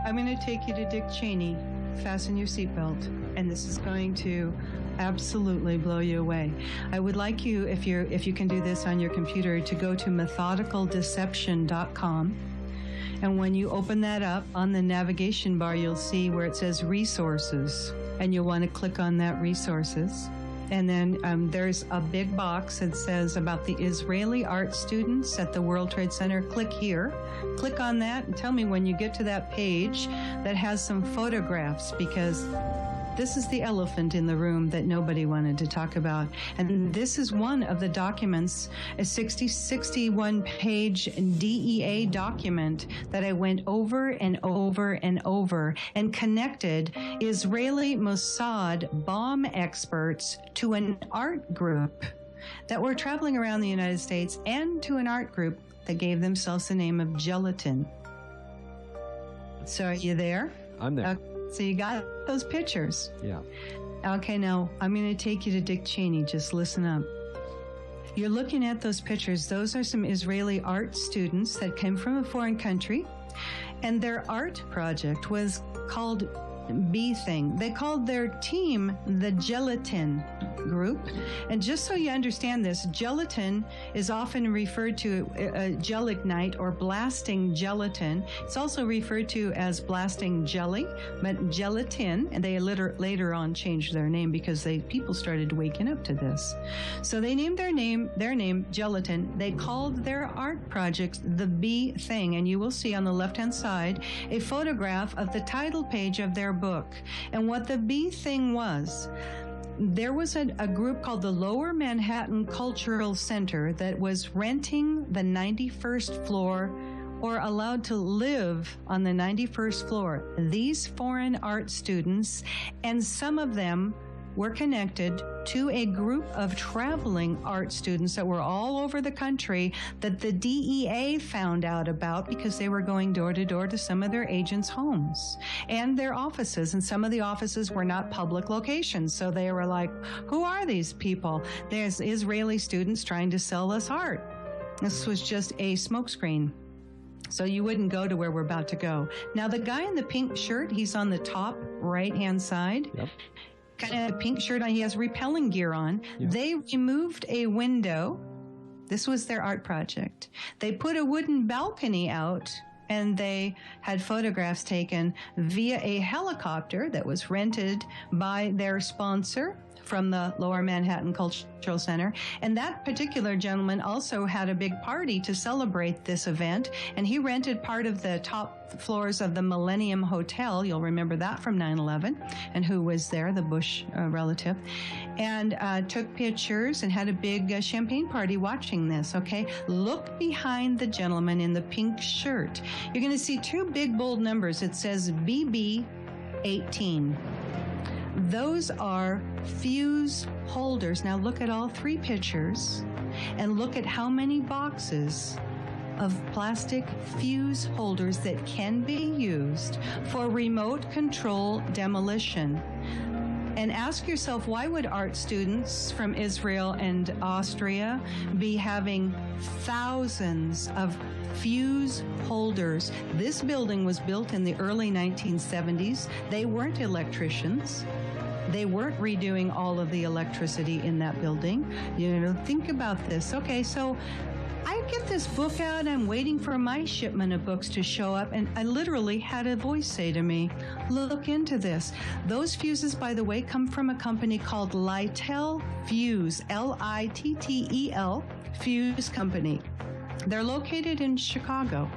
I'm going to take you to Dick Cheney. Fasten your seatbelt, and this is going to absolutely blow you away. I would like you, if you can do this on your computer, to go to methodicaldeception.com. And when you open that up, on the navigation bar, you'll see where it says resources, and you'll want to click on that resources. And then there's a big box that says about the Israeli art students at the World Trade Center. Click here. Click on that and tell me when you get to that page that has some photographs, because this is the elephant in the room that nobody wanted to talk about. And this is one of the documents, a 61-page DEA document that I went over and over and over and connected Israeli Mossad bomb experts to an art group that were traveling around the United States, and to an art group that gave themselves the name of Gelatin. So are you there? I'm there. So you got those pictures? Yeah. Okay, now I'm going to take you to Dick Cheney. Just listen up. You're looking at those pictures. Those are some Israeli art students that came from a foreign country, and their art project was called B-Thing. They called their team the Gelatin Group. And just so you understand this, gelatin is often referred to gelignite or blasting gelatin. It's also referred to as blasting jelly, but gelatin, and they later on changed their name because people started waking up to this. So they named their name Gelatin. They called their art project the B-Thing, and you will see on the left-hand side a photograph of the title page of their book. And what the B-Thing was, there was a group called the Lower Manhattan Cultural Center that was renting the 91st floor, or allowed to live on the 91st floor. These foreign art students, and some of them were connected to a group of traveling art students that were all over the country that the DEA found out about because they were going door to door to some of their agents' homes and their offices. And some of the offices were not public locations. So they were like, who are these people? There's Israeli students trying to sell us art. This was just a smokescreen. So you wouldn't go to where we're about to go. Now, the guy in the pink shirt, he's on the top right-hand side. Yep. Kind of a pink shirt on. He has repelling gear on. Yeah. They removed a window. This was their art project. They put a wooden balcony out, and they had photographs taken via a helicopter that was rented by their sponsor from the Lower Manhattan Cultural Center. And that particular gentleman also had a big party to celebrate this event, and he rented part of the top floors of the Millennium Hotel. You'll remember that from 9/11, and who was there, the Bush relative, and took pictures and had a big champagne party watching this, okay? Look behind the gentleman in the pink shirt. You're going to see two big bold numbers. It says BB18. Those are fuse holders. Now look at all three pictures and look at how many boxes of plastic fuse holders that can be used for remote control demolition. And ask yourself, why would art students from Israel and Austria be having thousands of fuse holders? This building was built in the early 1970s. They weren't electricians. They weren't redoing all of the electricity in that building. You know, think about this. Okay, so I get this book out, I'm waiting for my shipment of books to show up, and I literally had a voice say to me, look into this. Those fuses, by the way, come from a company called Littel Fuse, Littel Fuse Company. They're located in Chicago.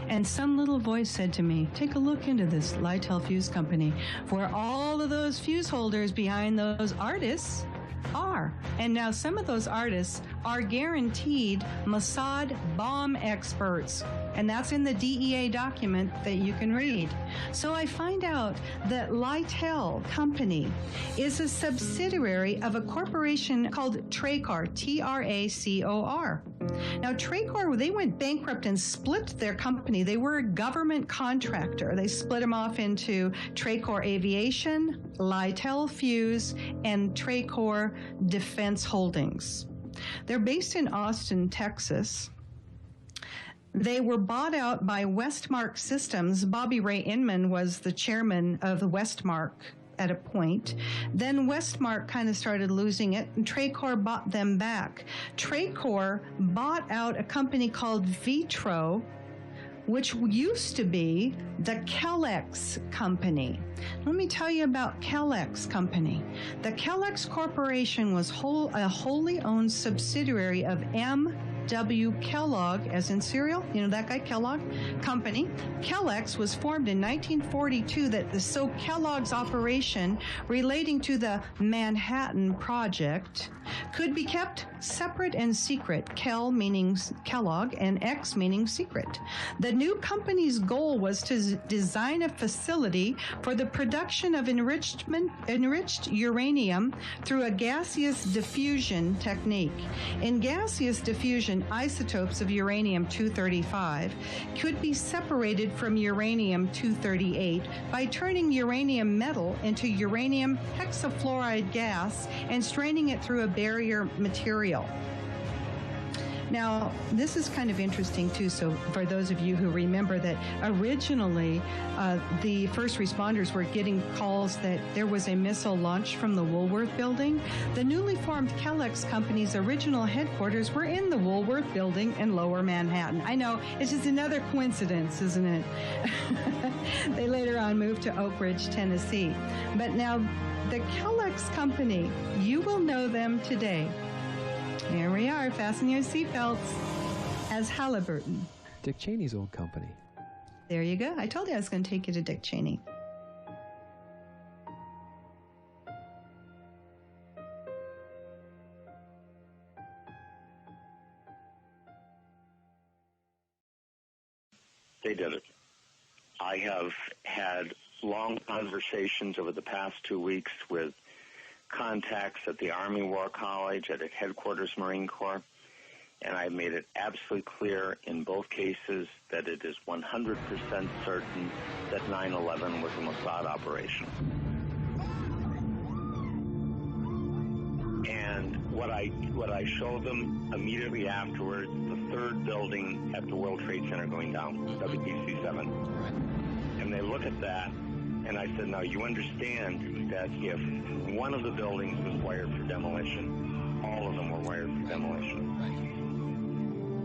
And some little voice said to me, take a look into this Littel Fuse Company, where all of those fuse holders behind those artists are. And now some of those artists are guaranteed Mossad bomb experts. And that's in the DEA document that you can read. So I find out that Littel Company is a subsidiary of a corporation called Tracor, Tracor. Now, Tracor, they went bankrupt and split their company. They were a government contractor. They split them off into Tracor Aviation, Littel Fuse, and Tracor Defense Holdings. They're based in Austin, Texas. They were bought out by Westmark Systems. Bobby Ray Inman was the chairman of the Westmark at a point. Then Westmark kind of started losing it, and Tracor bought them back. Tracor bought out a company called Vitro, which used to be the Kellex Company. Let me tell you about Kellex Company. The Kellex Corporation was a wholly owned subsidiary of M.W. Kellogg, as in cereal, you know that guy, Kellogg Company. Kellex was formed in 1942, so Kellogg's operation relating to the Manhattan Project could be kept separate and secret, Kel meaning Kellogg and X meaning secret. The new company's goal was to design a facility for the production of enriched uranium through a gaseous diffusion technique. In gaseous diffusion, isotopes of uranium-235 could be separated from uranium-238 by turning uranium metal into uranium hexafluoride gas and straining it through a barrier material. Now, this is kind of interesting, too. So for those of you who remember that originally the first responders were getting calls that there was a missile launched from the Woolworth building, the newly formed Kellex Company's original headquarters were in the Woolworth building in Lower Manhattan. I know, it's just another coincidence, isn't it? They later on moved to Oak Ridge, Tennessee. But now, the Kellex Company, you will know them today. Here we are, fasten your seatbelts, as Halliburton. Dick Cheney's old company. There you go. I told you I was going to take you to Dick Cheney. They did it. I have had long conversations over the past 2 weeks with contacts at the Army War College, at Headquarters Marine Corps, and I made it absolutely clear in both cases that it is 100% certain that 9/11 was a Mossad operation. And what I showed them immediately afterwards, the third building at the World Trade Center going down, WBC-7. And they look at that, and I said, now you understand that if one of the buildings was wired for demolition, all of them were wired for demolition.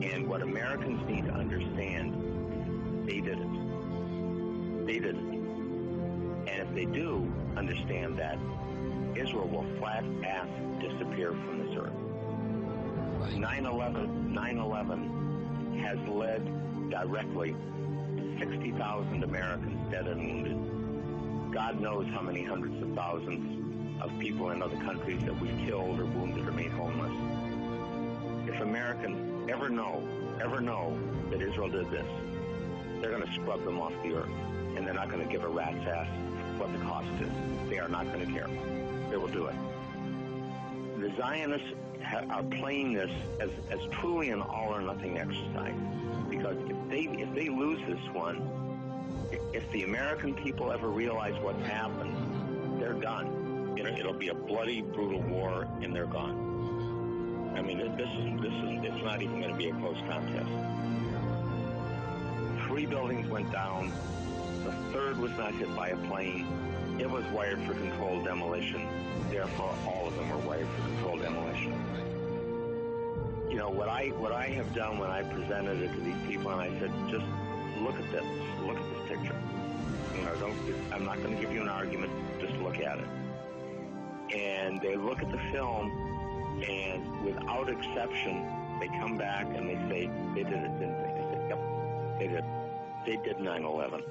And what Americans need to understand, they did it. They did it. And if they do understand that, Israel will flat-ass disappear from this earth. 9/11 has led directly 60,000 Americans dead and wounded. God knows how many hundreds of thousands of people in other countries that we killed or wounded or made homeless. If Americans ever know that Israel did this, they're going to scrub them off the earth, and they're not going to give a rat's ass what the cost is. They are not going to care. They will do it. The Zionists are playing this as truly an all-or-nothing exercise, because if they lose this one, if the American people ever realize what's happened, they're done. It'll be a bloody, brutal war, and they're gone. I mean, it's not even going to be a close contest. 3 buildings went down. The third was not hit by a plane. It was wired for controlled demolition. Therefore, all of them were wired for controlled demolition. You know, what I have done when I presented it to these people, and I said, just look at this. Look at this picture. You know, I'm not going to give you an argument. Just look at it. And they look at the film, and without exception, they come back and they say, they did it, didn't they? I said, yep, they did. They did 9/11.